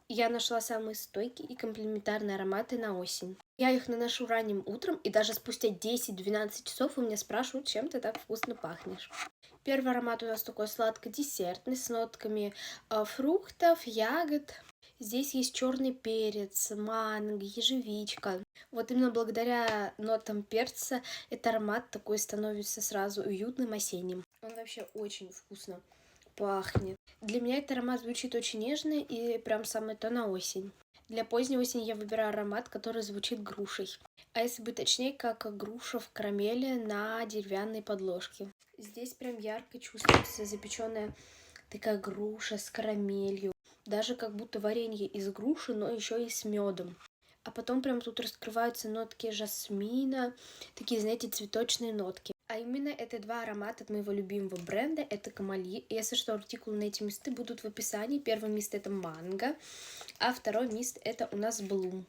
Я нашла самые стойкие и комплементарные ароматы на осень. Я их наношу ранним утром, и даже спустя 10-12 часов у меня спрашивают, чем ты так вкусно пахнешь. Первый аромат у нас такой сладко-десертный, с нотками фруктов, ягод. Здесь есть черный перец, манго, ежевичка. Вот именно благодаря нотам перца этот аромат такой становится сразу уютным, осенним. Он вообще очень вкусно пахнет. Для меня этот аромат звучит очень нежно и прям самое то на осень. Для поздней осени я выбираю аромат, который звучит грушей. А если быть точнее, как груша в карамели на деревянной подложке. Здесь прям ярко чувствуется запеченная такая груша с карамелью. Даже как будто варенье из груши, но еще и с медом. А потом прям тут раскрываются нотки жасмина, такие, знаете, цветочные нотки. А именно это два аромата от моего любимого бренда, это Камали. Если что, артикулы на эти мисты будут в описании. Первый мист это манго, а второй мист это у нас Блум.